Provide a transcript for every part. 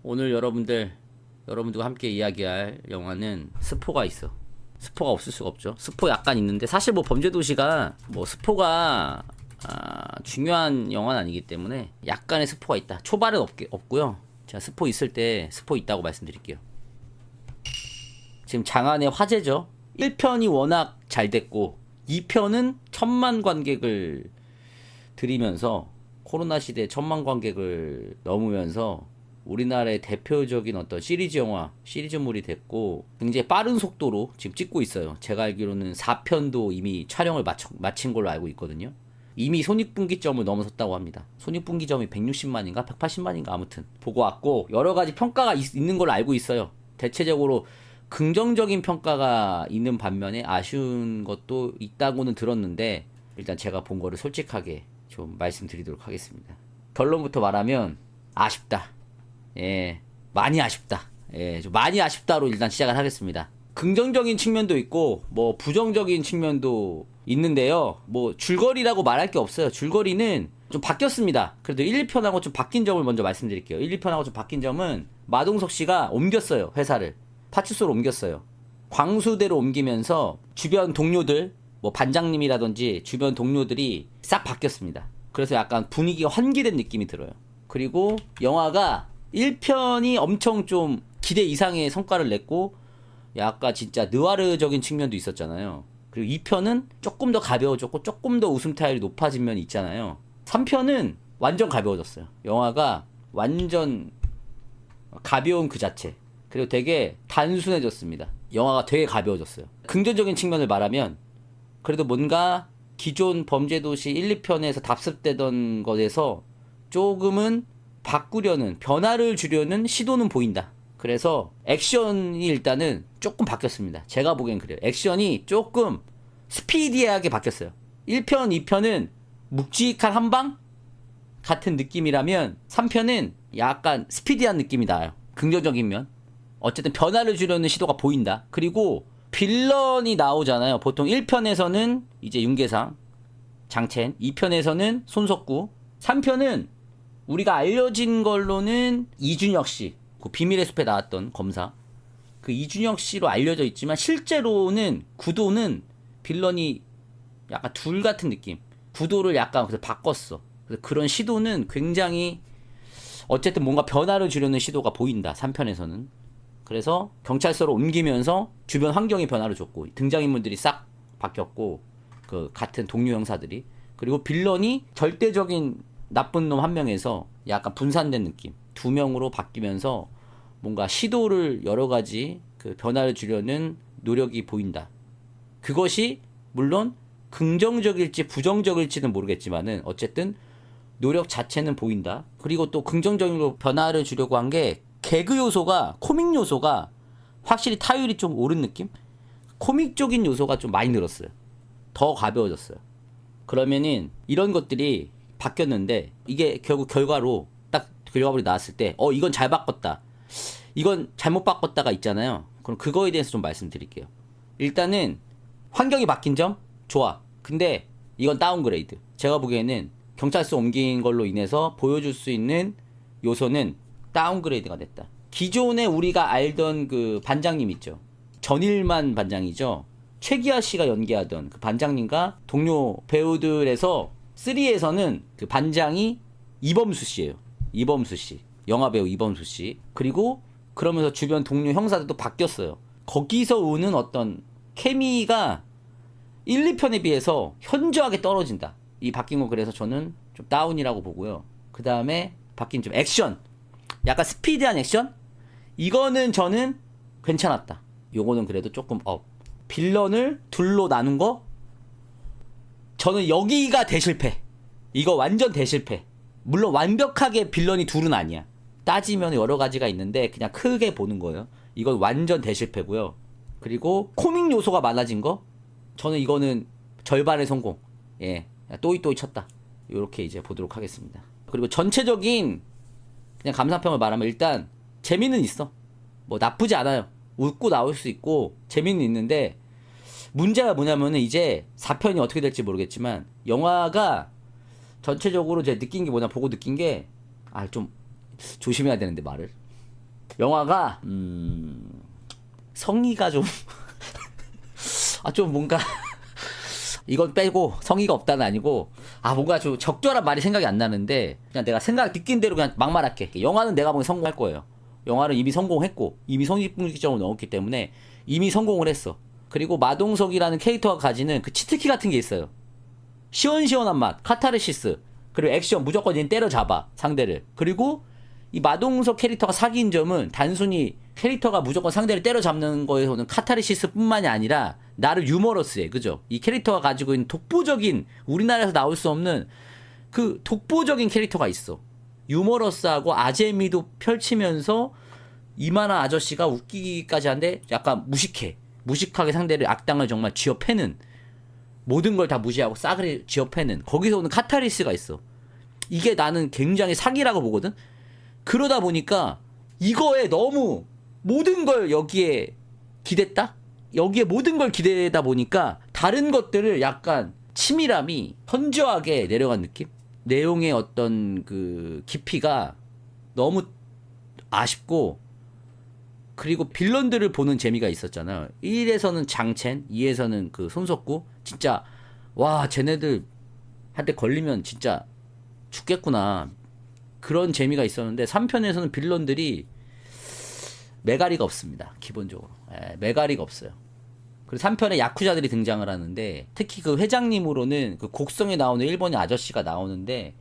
오늘 여러분들과 함께 이야기할 영화는 스포가 있어. 스포가 없을 수가 없죠. 스포 약간 있는데 사실 뭐 범죄도시가 뭐 스포가 중요한 영화는 아니기 때문에 약간의 스포가 있다. 초반은 없고요. 제가 스포 있을 때 스포 있다고 말씀드릴게요. 지금 장안의 화제죠. 1편이 워낙 잘 됐고 2편은 1000만 관객을 들이면서 코로나 시대에 1000만 관객을 넘으면서 우리나라의 대표적인 어떤 시리즈 영화, 시리즈물이 됐고 굉장히 빠른 속도로 지금 찍고 있어요. 제가 알기로는 4편도 이미 촬영을 마친 걸로 알고 있거든요. 이미 손익분기점을 넘어섰다고 합니다. 손익분기점이 160만인가 180만인가 아무튼 보고 왔고 여러 가지 평가가 있는 걸로 알고 있어요. 대체적으로 긍정적인 평가가 있는 반면에 아쉬운 것도 있다고는 들었는데 일단 제가 본 거를 솔직하게 좀 말씀드리도록 하겠습니다. 결론부터 말하면 아쉽다. 예, 많이 아쉽다. 예, 좀 많이 아쉽다로 일단 시작을 하겠습니다. 긍정적인 측면도 있고 뭐 부정적인 측면도 있는데요. 뭐 줄거리라고 말할 게 없어요. 줄거리는 좀 바뀌었습니다. 그래도 1, 2편하고 좀 바뀐 점을 먼저 말씀드릴게요. 1, 2편하고 좀 바뀐 점은 마동석 씨가 옮겼어요. 회사를. 파출소로 옮겼어요. 광수대로 옮기면서 주변 동료들, 뭐 반장님이라든지 주변 동료들이 싹 바뀌었습니다. 그래서 약간 분위기가 환기된 느낌이 들어요. 그리고 영화가 1편이 엄청 좀 기대 이상의 성과를 냈고 약간 진짜 느와르적인 측면도 있었잖아요. 그리고 2편은 조금 더 가벼워졌고 조금 더 웃음 타율이 높아진 면이 있잖아요. 3편은 완전 가벼워졌어요. 영화가 완전 가벼운 그 자체. 그리고 되게 단순해졌습니다. 영화가 되게 가벼워졌어요. 긍정적인 측면을 말하면 그래도 뭔가 기존 범죄도시 1, 2편에서 답습되던 것에서 조금은 바꾸려는, 변화를 주려는 시도는 보인다. 그래서 액션이 일단은 조금 바뀌었습니다. 제가 보기엔 그래요. 액션이 조금 스피디하게 바뀌었어요. 1편, 2편은 묵직한 한방 같은 느낌이라면 3편은 약간 스피디한 느낌이 나요. 긍정적인 면. 어쨌든 변화를 주려는 시도가 보인다. 그리고 빌런이 나오잖아요. 보통 1편에서는 이제 윤계상, 장첸, 2편에서는 손석구, 3편은 우리가 알려진 걸로는 이준혁 씨, 그 비밀의 숲에 나왔던 검사, 그 이준혁 씨로 알려져 있지만 실제로는 구도는 빌런이 약간 둘 같은 느낌. 구도를 약간 그래서 바꿨어. 그래서 그런 시도는 굉장히 어쨌든 뭔가 변화를 주려는 시도가 보인다. 3편에서는. 그래서 경찰서로 옮기면서 주변 환경이 변화를 줬고 등장인물들이 싹 바뀌었고 그 같은 동료 형사들이 그리고 빌런이 절대적인 나쁜 놈 한 명에서 약간 분산된 느낌 2명으로 바뀌면서 뭔가 시도를 여러 가지 그 변화를 주려는 노력이 보인다. 그것이 물론 긍정적일지 부정적일지는 모르겠지만은 어쨌든 노력 자체는 보인다. 그리고 또 긍정적으로 변화를 주려고 한 게 개그 요소가 코믹 요소가 확실히 타율이 좀 오른 느낌? 코믹적인 요소가 좀 많이 늘었어요. 더 가벼워졌어요. 그러면은 이런 것들이 바뀌었는데 이게 결국 결과로 딱 결과물이 나왔을 때 이건 잘 바꿨다. 이건 잘못 바꿨다가 있잖아요. 그럼 그거에 대해서 좀 말씀드릴게요. 일단은 환경이 바뀐 점 좋아. 근데 이건 다운그레이드. 제가 보기에는 경찰서 옮긴 걸로 인해서 보여줄 수 있는 요소는 다운그레이드가 됐다. 기존에 우리가 알던 그 반장님 있죠. 전일만 반장이죠. 최기아 씨가 연기하던 그 반장님과 동료 배우들에서 3에서는 그 반장이 이범수 씨예요. 이범수 씨. 영화배우 이범수 씨. 그리고 그러면서 주변 동료 형사들도 바뀌었어요. 거기서 오는 어떤 케미가 1, 2편에 비해서 현저하게 떨어진다. 이 바뀐 거 그래서 저는 좀 다운이라고 보고요. 그 다음에 바뀐 좀 액션. 약간 스피디한 액션? 이거는 저는 괜찮았다. 요거는 그래도 조금 업. 빌런을 둘로 나눈 거? 저는 여기가 대실패. 이거 완전 대실패. 물론 완벽하게 빌런이 둘은 아니야. 따지면 여러 가지가 있는데 그냥 크게 보는 거예요. 이건 완전 대실패고요. 그리고 코믹 요소가 많아진 거? 저는 이거는 절반의 성공. 예, 또이또이 쳤다. 요렇게 이제 보도록 하겠습니다. 그리고 전체적인 그냥 감상평을 말하면 일단 재미는 있어. 뭐 나쁘지 않아요. 웃고 나올 수 있고 재미는 있는데 문제가 뭐냐면은 이제 4편이 어떻게 될지 모르겠지만 영화가 전체적으로 제가 느낀 게 뭐냐 보고 느낀 게 좀 조심해야 되는데 말을 영화가 성의가 좀 좀 뭔가 이건 빼고 성의가 없다는 아니고 뭔가 좀 적절한 말이 생각이 안 나는데 그냥 내가 느낀 대로 그냥 막 말할게. 영화는 내가 보기엔 성공할 거예요. 영화는 이미 성공했고 이미 성립분기점을 넘었기 때문에 이미 성공을 했어. 그리고 마동석이라는 캐릭터가 가지는 그 치트키 같은 게 있어요. 시원시원한 맛, 카타르시스, 그리고 액션, 무조건 얘는 때려잡아 상대를. 그리고 이 마동석 캐릭터가 사기인 점은 단순히 캐릭터가 무조건 상대를 때려잡는 거에서는 카타르시스 뿐만이 아니라 나를 유머러스해. 그죠? 이 캐릭터가 가지고 있는 독보적인, 우리나라에서 나올 수 없는 그 독보적인 캐릭터가 있어. 유머러스하고 아재미도 펼치면서 이만한 아저씨가 웃기기까지 한데 약간 무식하게 상대를, 악당을 정말 쥐어패는, 모든 걸 다 무시하고 싸그리 쥐어패는, 거기서 오는 카타르시스가 있어. 이게 나는 굉장히 사기라고 보거든. 그러다 보니까 이거에 너무 모든 걸 여기에 기댔다? 여기에 모든 걸 기대다 보니까 다른 것들을 약간 치밀함이 현저하게 내려간 느낌? 내용의 어떤 그 깊이가 너무 아쉽고, 그리고 빌런들을 보는 재미가 있었잖아요. 1에서는 장첸, 2에서는 그 손석구. 진짜 와, 쟤네들 한테 걸리면 진짜 죽겠구나. 그런 재미가 있었는데 3편에서는 빌런들이 매가리가 없습니다. 기본적으로. 매가리가 없어요. 그리고 3편에 야쿠자들이 등장을 하는데, 특히 그 회장님으로는 그 곡성에 나오는 일본의 아저씨가 나오는데,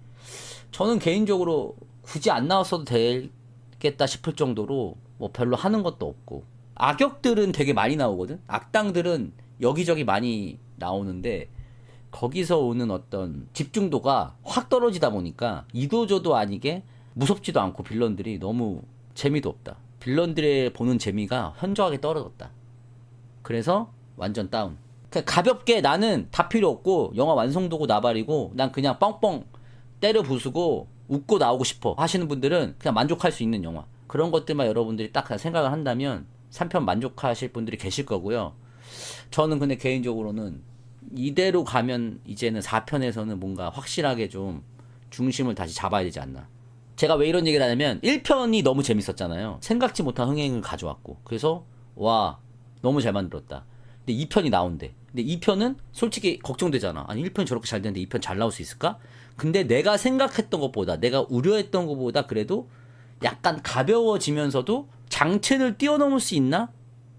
저는 개인적으로 굳이 안 나왔어도 되겠다 싶을 정도로 뭐 별로 하는 것도 없고, 악역들은 되게 많이 나오거든. 악당들은 여기저기 많이 나오는데 거기서 오는 어떤 집중도가 확 떨어지다 보니까 이도저도 아니게 무섭지도 않고 빌런들이 너무 재미도 없다. 빌런들의 보는 재미가 현저하게 떨어졌다. 그래서 완전 다운. 그냥 가볍게 나는 다 필요 없고 영화 완성도고 나발이고 난 그냥 뻥뻥 때려 부수고 웃고 나오고 싶어 하시는 분들은 그냥 만족할 수 있는 영화. 그런 것들만 여러분들이 딱 생각을 한다면 3편 만족하실 분들이 계실 거고요. 저는 근데 개인적으로는 이대로 가면 이제는 4편에서는 뭔가 확실하게 좀 중심을 다시 잡아야 되지 않나. 제가 왜 이런 얘기를 하냐면 1편이 너무 재밌었잖아요. 생각지 못한 흥행을 가져왔고, 그래서 와 너무 잘 만들었다. 근데 2편이 나온대. 근데 2편은 솔직히 걱정되잖아. 아니 1편이 저렇게 잘 됐는데 2편 잘 나올 수 있을까? 근데 내가 생각했던 것보다, 내가 우려했던 것보다 그래도 약간 가벼워지면서도 장첸을 뛰어넘을 수 있나?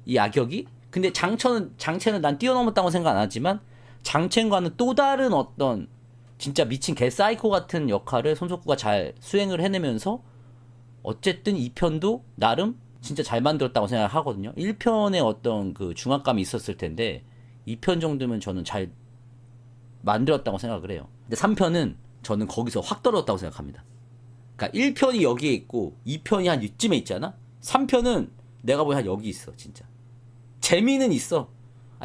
이 악역이? 근데 장첸은 난 뛰어넘었다고 생각 안 하지만 장첸과는 또 다른 어떤 진짜 미친 개 사이코 같은 역할을 손석구가 잘 수행을 해내면서 어쨌든 2편도 나름 진짜 잘 만들었다고 생각을 하거든요. 1편에 어떤 그 중압감이 있었을 텐데 2편 정도면 저는 잘 만들었다고 생각을 해요. 근데 3편은 저는 거기서 확 떨어졌다고 생각합니다. 그러니까 1편이 여기에 있고 2편이 한 이쯤에 있잖아. 3편은 내가 보기엔 한 여기 있어. 진짜 재미는 있어.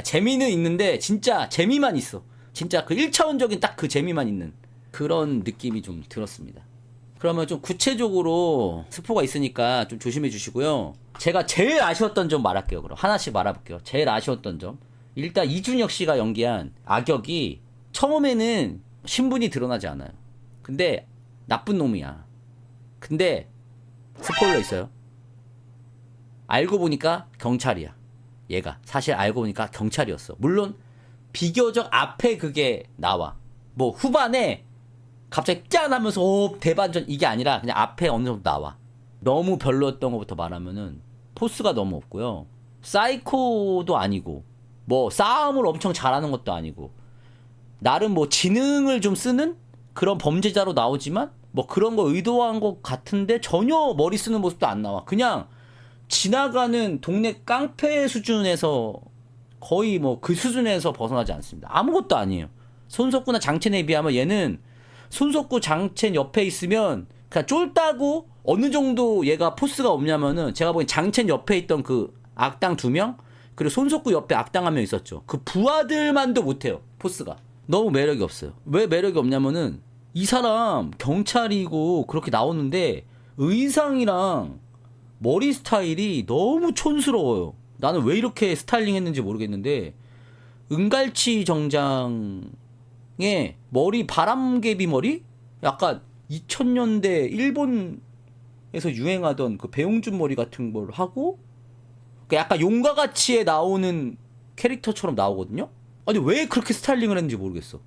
재미는 있는데 진짜 재미만 있어. 진짜 그 1차원적인 딱 그 재미만 있는 그런 느낌이 좀 들었습니다. 그러면 좀 구체적으로 스포가 있으니까 좀 조심해 주시고요. 제가 제일 아쉬웠던 점 말할게요. 그럼 하나씩 말해볼게요. 제일 아쉬웠던 점. 일단 이준혁 씨가 연기한 악역이 처음에는 신분이 드러나지 않아요. 근데 나쁜 놈이야. 근데 스포일러 있어요. 알고 보니까 경찰이야. 얘가 사실 알고 보니까 경찰이었어. 물론 비교적 앞에 그게 나와. 뭐 후반에 갑자기 짠 하면서 대반전 이게 아니라 그냥 앞에 어느 정도 나와. 너무 별로였던 것부터 말하면은 포스가 너무 없고요. 사이코도 아니고 뭐 싸움을 엄청 잘하는 것도 아니고 나름 뭐 지능을 좀 쓰는 그런 범죄자로 나오지만 뭐 그런 거 의도한 것 같은데 전혀 머리 쓰는 모습도 안 나와. 그냥 지나가는 동네 깡패 수준에서 거의 뭐 그 수준에서 벗어나지 않습니다. 아무것도 아니에요. 손석구나 장첸에 비하면 얘는 손석구 장첸 옆에 있으면 그냥 쫄다고 어느 정도 얘가 포스가 없냐면은 제가 보기엔 장첸 옆에 있던 그 악당 2명 그리고 손석구 옆에 악당 1명 있었죠. 그 부하들만도 못해요. 포스가. 너무 매력이 없어요. 왜 매력이 없냐면은 이 사람 경찰이고 그렇게 나오는데 의상이랑 머리 스타일이 너무 촌스러워요. 나는 왜 이렇게 스타일링 했는지 모르겠는데 은갈치 정장에 머리 바람개비 머리? 약간 2000년대 일본 유행하던 그 배용준 머리 같은 걸 하고 그 약간 용과 같이에 나오는 캐릭터처럼 나오거든요. 아니 왜 그렇게 스타일링을 했는지 모르겠어.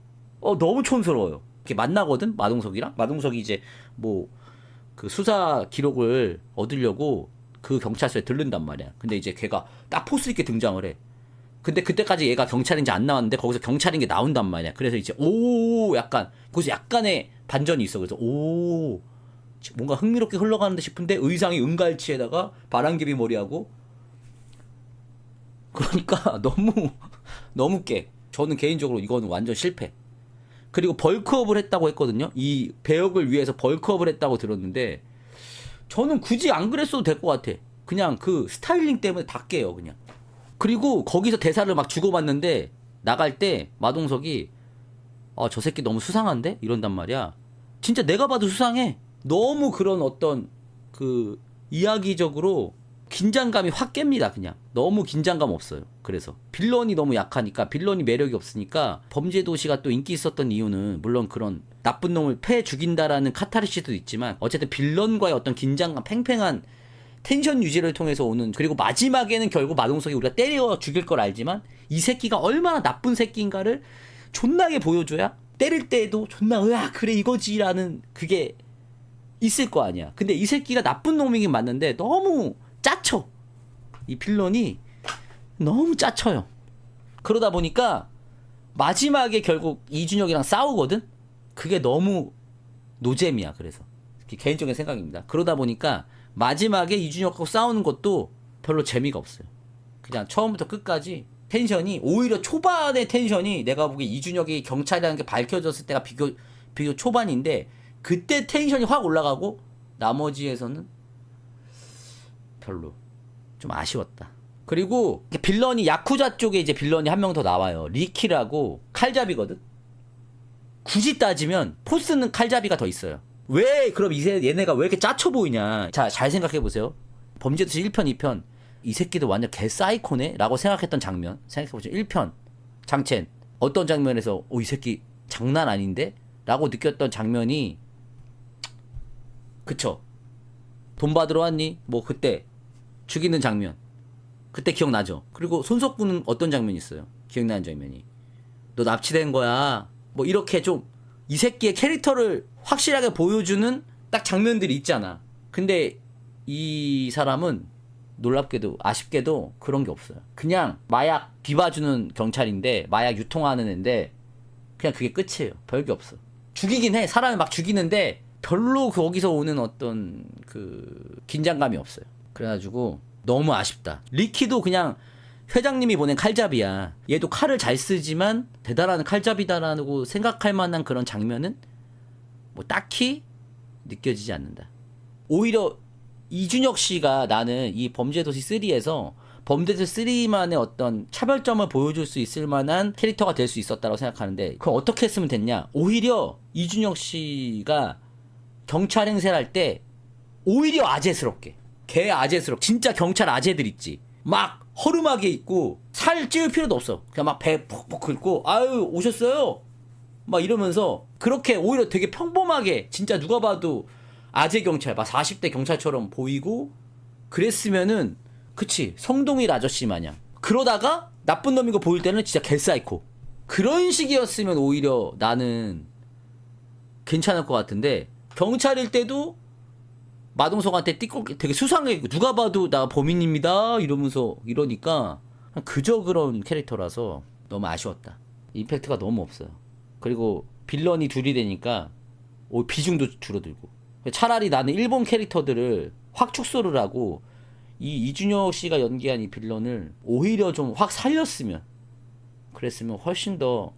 너무 촌스러워요. 이렇게 만나거든 마동석이랑. 마동석이 이제 뭐 그 수사 기록을 얻으려고 그 경찰서에 들른단 말이야. 근데 이제 걔가 딱 포스 있게 등장을 해. 근데 그때까지 얘가 경찰인지 안 나왔는데 거기서 경찰인 게 나온단 말이야. 그래서 이제 오 약간 거기서 약간의 반전이 있어. 그래서 오 뭔가 흥미롭게 흘러가는데 싶은데 의상이 은갈치에다가 바람개비 머리하고 그러니까 너무 깨. 저는 개인적으로 이거는 완전 실패. 그리고 벌크업을 했다고 했거든요. 이 배역을 위해서 벌크업을 했다고 들었는데 저는 굳이 안 그랬어도 될 것 같아. 그냥 그 스타일링 때문에 다 깨요 그냥. 그리고 거기서 대사를 막 주고받는데 나갈 때 마동석이 저 새끼 너무 수상한데? 이런단 말이야. 진짜 내가 봐도 수상해. 너무 그런 어떤 그 이야기적으로 긴장감이 확 깹니다 그냥. 너무 긴장감 없어요. 그래서 빌런이 너무 약하니까, 빌런이 매력이 없으니까. 범죄도시가 또 인기 있었던 이유는 물론 그런 나쁜 놈을 패 죽인다라는 카타르시스도 있지만 어쨌든 빌런과의 어떤 긴장감, 팽팽한 텐션 유지를 통해서 오는. 그리고 마지막에는 결국 마동석이 우리가 때려 죽일 걸 알지만 이 새끼가 얼마나 나쁜 새끼인가를 존나게 보여줘야 때릴 때에도 존나 으아 그래 이거지라는 그게 있을 거 아니야. 근데 이 새끼가 나쁜 놈이긴 맞는데 너무 짜쳐. 이 빌런이 너무 짜쳐요. 그러다 보니까 마지막에 결국 이준혁이랑 싸우거든? 그게 너무 노잼이야. 그래서 개인적인 생각입니다. 그러다 보니까 마지막에 이준혁하고 싸우는 것도 별로 재미가 없어요. 그냥 처음부터 끝까지 텐션이, 오히려 초반의 텐션이 내가 보기에 이준혁이 경찰이라는 게 밝혀졌을 때가 비교 초반인데 그때 텐션이 확 올라가고 나머지에서는 별로 좀 아쉬웠다. 그리고 빌런이 야쿠자 쪽에 이제 빌런이 한 명 더 나와요. 리키라고 칼잡이거든. 굳이 따지면 포스는 칼잡이가 더 있어요. 왜 그럼 얘네가 왜 이렇게 짜쳐 보이냐. 자, 잘 생각해보세요. 범죄도시 1편 2편 이 새끼도 완전 개 사이코네 라고 생각했던 장면 생각해보세요. 1편 장첸 어떤 장면에서 이 새끼 장난 아닌데? 라고 느꼈던 장면이, 그쵸, 돈 받으러 왔니? 뭐 그때 죽이는 장면 그때 기억나죠? 그리고 손석구는 어떤 장면이 있어요? 기억나는 장면이 너 납치된 거야 뭐 이렇게 좀 이 새끼의 캐릭터를 확실하게 보여주는 딱 장면들이 있잖아. 근데 이 사람은 놀랍게도 아쉽게도 그런 게 없어요. 그냥 마약 뒤봐주는 경찰인데, 마약 유통하는 애인데 그냥 그게 끝이에요. 별게 없어. 죽이긴 해. 사람을 막 죽이는데 별로 거기서 오는 어떤 그 긴장감이 없어요. 그래가지고 너무 아쉽다. 리키도 그냥 회장님이 보낸 칼잡이야. 얘도 칼을 잘 쓰지만 대단한 칼잡이다라고 생각할 만한 그런 장면은 뭐 딱히 느껴지지 않는다. 오히려 이준혁 씨가 나는 이 범죄도시 3에서 범죄도시 3만의 어떤 차별점을 보여줄 수 있을 만한 캐릭터가 될 수 있었다고 생각하는데, 그럼 어떻게 했으면 됐냐. 오히려 이준혁 씨가 경찰 행세를 할 때 오히려 아재스럽게, 개 아재스럽게, 진짜 경찰 아재들 있지, 막 허름하게 입고 살 찌울 필요도 없어. 그냥 막 배 푹푹 긁고 아유 오셨어요 막 이러면서 그렇게 오히려 되게 평범하게, 진짜 누가 봐도 아재 경찰, 막 40대 경찰처럼 보이고 그랬으면은, 그치, 성동일 아저씨 마냥. 그러다가 나쁜 놈인 거 보일 때는 진짜 개사이코. 그런 식이었으면 오히려 나는 괜찮을 것 같은데, 경찰일 때도 마동석한테 띠껍게 되게 수상해. 누가 봐도 나 범인입니다 이러면서 이러니까 그저 그런 캐릭터라서 너무 아쉬웠다. 임팩트가 너무 없어요. 그리고 빌런이 둘이 되니까 비중도 줄어들고. 차라리 나는 일본 캐릭터들을 확 축소를 하고 이 이준혁 씨가 연기한 이 빌런을 오히려 좀 확 살렸으면, 그랬으면 훨씬 더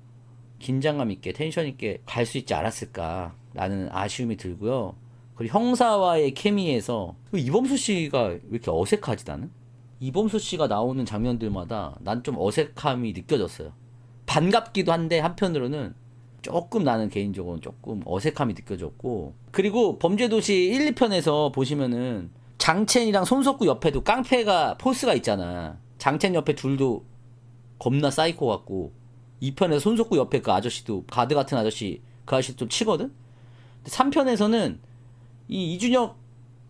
긴장감 있게 텐션 있게 갈 수 있지 않았을까 라는 아쉬움이 들고요. 그리고 형사와의 케미에서 이범수 씨가 왜 이렇게 어색하지? 나는 이범수 씨가 나오는 장면들마다 난 좀 어색함이 느껴졌어요. 반갑기도 한데 한편으로는 조금, 나는 개인적으로는 조금 어색함이 느껴졌고. 그리고 범죄도시 1, 2편에서 보시면은 장첸이랑 손석구 옆에도 깡패가 포스가 있잖아. 장첸 옆에 둘도 겁나 사이코 같고, 2편에서 손석구 옆에 그 아저씨도 가드 같은 아저씨, 그 아저씨 좀 치거든? 근데 3편에서는 이 이준혁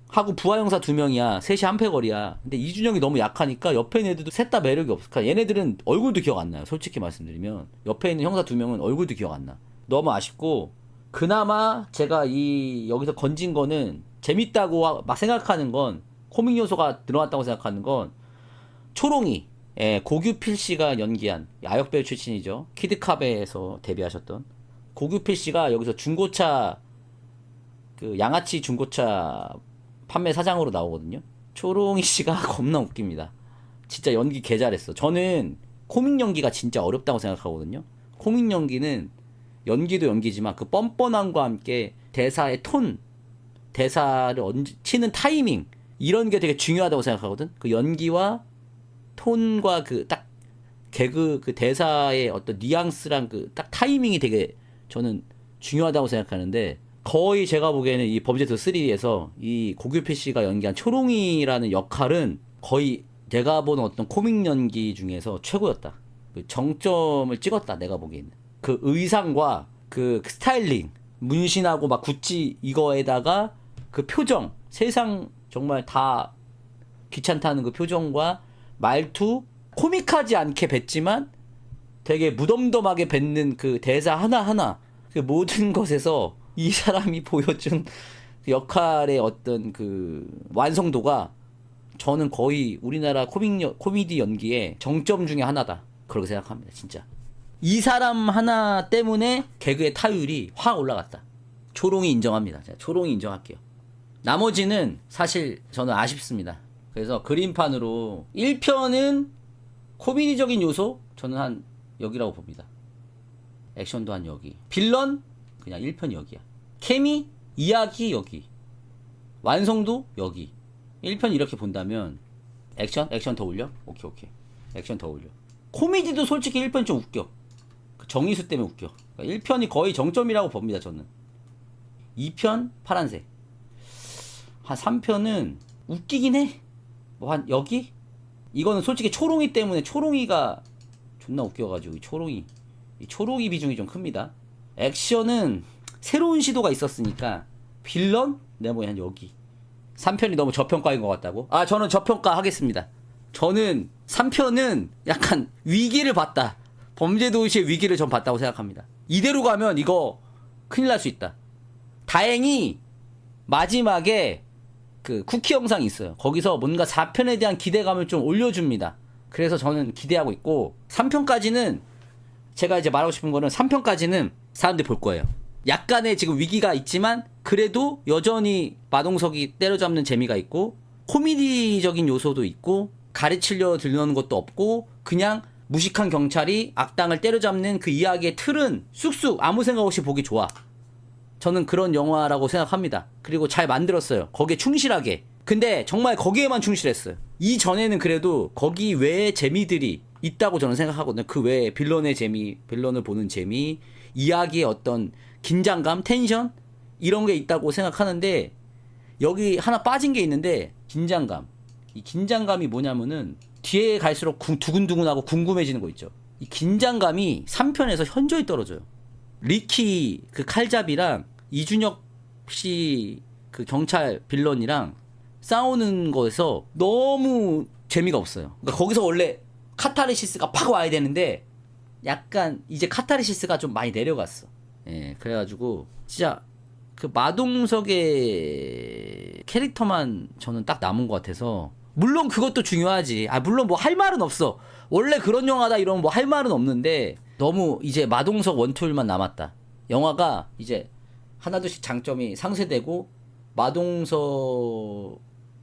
하고 부하 형사 2명이야. 셋이 한패거리야. 근데 이준영이 너무 약하니까 옆에 있는 애들도 셋 다 매력이 없어. 그러니까 얘네들은 얼굴도 기억 안 나요. 솔직히 말씀드리면 옆에 있는 형사 2명은 얼굴도 기억 안 나. 너무 아쉽고, 그나마 제가 여기서 건진 거는 재밌다고 막 생각하는 건, 코믹 요소가 들어갔다고 생각하는 건 초롱이, 예, 고규필 씨가 연기한 아역배우 출신이죠. 키드캅에서 데뷔하셨던 고규필 씨가 여기서 중고차, 그 양아치 중고차 판매 사장으로 나오거든요. 초롱이 씨가 겁나 웃깁니다. 진짜 연기 개 잘했어. 저는 코믹 연기가 진짜 어렵다고 생각하거든요. 코믹 연기는 연기도 연기지만 그 뻔뻔함과 함께 대사의 톤, 대사를 치는 타이밍, 이런 게 되게 중요하다고 생각하거든. 그 연기와 톤과 그 딱 개그, 그 대사의 어떤 뉘앙스랑 그 딱 타이밍이 되게 저는 중요하다고 생각하는데, 거의 제가 보기에는 이 범죄도 3에서 이 고규필 씨가 연기한 초롱이라는 역할은 거의 내가 본 어떤 코믹 연기 중에서 최고였다. 그 정점을 찍었다, 내가 보기에는. 그 의상과 그 스타일링, 문신하고 막 구찌 이거에다가 그 표정, 세상 정말 다 귀찮다는 그 표정과 말투, 코믹하지 않게 뱉지만 되게 무덤덤하게 뱉는 그 대사 하나하나, 그 모든 것에서 이 사람이 보여준 역할의 어떤 그 완성도가 저는 거의 우리나라 코미디 연기의 정점 중에 하나다, 그렇게 생각합니다. 진짜 이 사람 하나 때문에 개그의 타율이 확 올라갔다. 초롱이 인정합니다. 제가 초롱이 인정할게요. 나머지는 사실 저는 아쉽습니다. 그래서 그림판으로 1편은 코미디적인 요소 저는 한 여기라고 봅니다. 액션도 한 여기, 빌런 그냥 1편 여기야. 케미, 이야기 여기, 완성도 여기. 1편 이렇게 본다면 액션 더 올려? 오케이. 액션 더 올려. 코미디도 솔직히 1편 좀 웃겨. 그 정의수 때문에 웃겨. 그러니까 1편이 거의 정점이라고 봅니다, 저는. 2편 파란색. 한 3편은 웃기긴 해. 뭐 한 여기? 이거는 솔직히 초롱이 때문에, 초롱이가 존나 웃겨가지고 이 초롱이 비중이 좀 큽니다. 액션은 새로운 시도가 있었으니까 빌런? 내가 뭐한 여기. 3편이 너무 저평가인 것 같다고? 아, 저는 저평가 하겠습니다. 저는 3편은 약간 위기를 봤다. 범죄도시의 위기를 전 봤다고 생각합니다. 이대로 가면 이거 큰일 날 수 있다. 다행히 마지막에 그 쿠키 영상이 있어요. 거기서 뭔가 4편에 대한 기대감을 좀 올려줍니다. 그래서 저는 기대하고 있고, 3편까지는 제가 이제 말하고 싶은 거는 3편까지는 사람들이 볼 거예요. 약간의 지금 위기가 있지만 그래도 여전히 마동석이 때려잡는 재미가 있고, 코미디적인 요소도 있고, 가르치려 들려는 것도 없고, 그냥 무식한 경찰이 악당을 때려잡는 그 이야기의 틀은 쑥쑥 아무 생각 없이 보기 좋아. 저는 그런 영화라고 생각합니다. 그리고 잘 만들었어요. 거기에 충실하게. 근데 정말 거기에만 충실했어요. 이전에는 그래도 거기 외에 재미들이 있다고 저는 생각하거든요. 그 외에 빌런의 재미, 빌런을 보는 재미, 이야기의 어떤 긴장감, 텐션, 이런 게 있다고 생각하는데, 여기 하나 빠진 게 있는데, 긴장감. 이 긴장감이 뭐냐면은 뒤에 갈수록 두근두근하고 궁금해지는 거 있죠. 이 긴장감이 3편에서 현저히 떨어져요. 리키 그 칼잡이랑 이준혁 씨 그 경찰 빌런이랑 싸우는 거에서 너무 재미가 없어요. 그러니까 거기서 원래 카타르시스가 팍 와야 되는데 약간 이제 카타르시스가 좀 많이 내려갔어. 예, 그래가지고 진짜 그 마동석의 캐릭터만 저는 딱 남은 것 같아서, 물론 그것도 중요하지. 아, 물론 뭐 할 말은 없어. 원래 그런 영화다 이러면 뭐 할 말은 없는데, 너무 이제 마동석 원툴만 남았다. 영화가 이제 하나둘씩 장점이 상쇄되고 마동석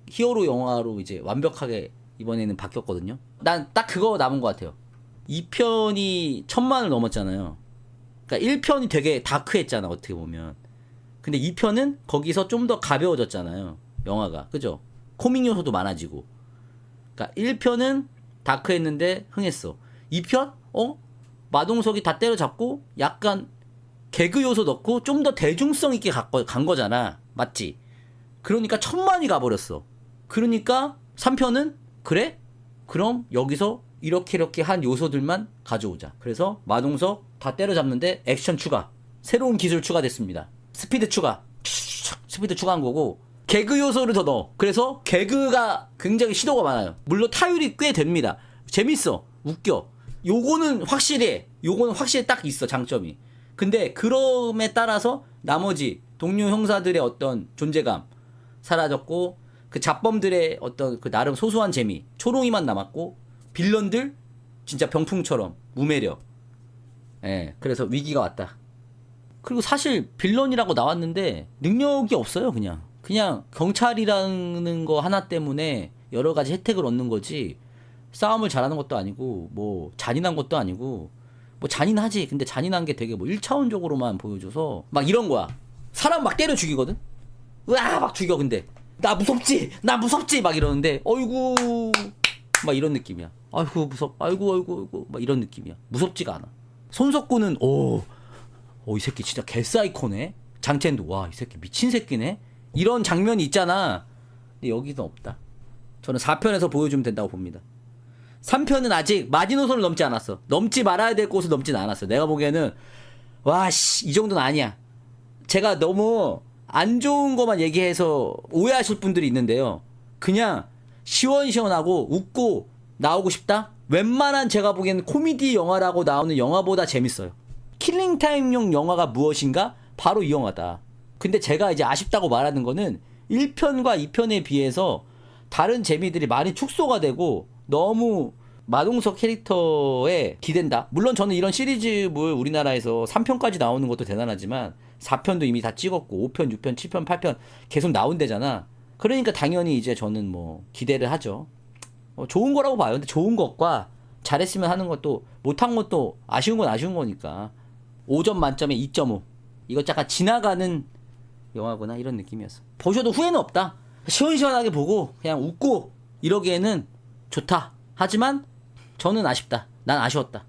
히어로 영화로 이제 완벽하게 이번에는 바뀌었거든요. 난 딱 그거 남은 것 같아요. 2편이 1000만을 넘었잖아요. 그러니까 1편이 되게 다크했잖아, 어떻게 보면. 근데 2편은 거기서 좀 더 가벼워졌잖아요, 영화가. 그죠? 코믹 요소도 많아지고. 그러니까 1편은 다크했는데 흥했어. 2편? 마동석이 다 때려잡고 약간 개그 요소 넣고 좀 더 대중성 있게 간 거잖아. 맞지? 그러니까 1000만이 가버렸어. 그러니까 3편은 그래? 그럼 여기서 이렇게 한 요소들만 가져오자. 그래서 마동석 다 때려잡는데 액션 추가, 새로운 기술 추가됐습니다. 스피드 추가, 스피드 추가한 거고, 개그 요소를 더 넣어. 그래서 개그가 굉장히 시도가 많아요. 물론 타율이 꽤 됩니다. 재밌어. 웃겨. 요거는 확실히 딱 있어, 장점이. 근데 그럼에 따라서 나머지 동료 형사들의 어떤 존재감 사라졌고, 그 잡범들의 어떤 그 나름 소소한 재미, 초롱이만 남았고, 빌런들 진짜 병풍처럼 무매력. 예, 그래서 위기가 왔다. 그리고 사실 빌런이라고 나왔는데 능력이 없어요. 그냥 경찰이라는 거 하나 때문에 여러 가지 혜택을 얻는 거지, 싸움을 잘하는 것도 아니고 뭐 잔인한 것도 아니고. 뭐 잔인하지. 근데 잔인한 게 되게 뭐 1차원적으로만 보여줘서 막 이런 거야. 사람 막 때려 죽이거든. 으아 막 죽여. 근데 나 무섭지 막 이러는데 어이구 막 이런 느낌이야. 아이고 아이고 막 이런 느낌이야. 무섭지가 않아. 손석구는 이 새끼 진짜 개사이코네. 장첸도 와 이 새끼 미친 새끼네. 이런 장면이 있잖아. 근데 여기는 없다. 저는 4편에서 보여주면 된다고 봅니다. 3편은 아직 마지노선을 넘지 않았어. 넘지 말아야 될 곳을 넘지는 않았어. 내가 보기에는 와씨 이 정도는 아니야. 제가 너무 안 좋은 것만 얘기해서 오해하실 분들이 있는데요. 그냥 시원시원하고 웃고 나오고 싶다? 웬만한 제가 보기에는 코미디 영화라고 나오는 영화보다 재밌어요. 킬링타임용 영화가 무엇인가? 바로 이 영화다. 근데 제가 이제 아쉽다고 말하는 거는 1편과 2편에 비해서 다른 재미들이 많이 축소가 되고 너무 마동석 캐릭터에 기댄다. 물론 저는 이런 시리즈물 우리나라에서 3편까지 나오는 것도 대단하지만 4편도 이미 다 찍었고 5편, 6편, 7편, 8편 계속 나온대잖아. 그러니까 당연히 이제 저는 뭐 기대를 하죠. 좋은 거라고 봐요. 근데 좋은 것과 잘했으면 하는 것도 못한 것도 아쉬운 건 아쉬운 거니까 5점 만점에 2.5. 이거 약간 지나가는 영화구나 이런 느낌이었어. 보셔도 후회는 없다. 시원시원하게 보고 그냥 웃고 이러기에는 좋다. 하지만 저는 아쉽다. 난 아쉬웠다.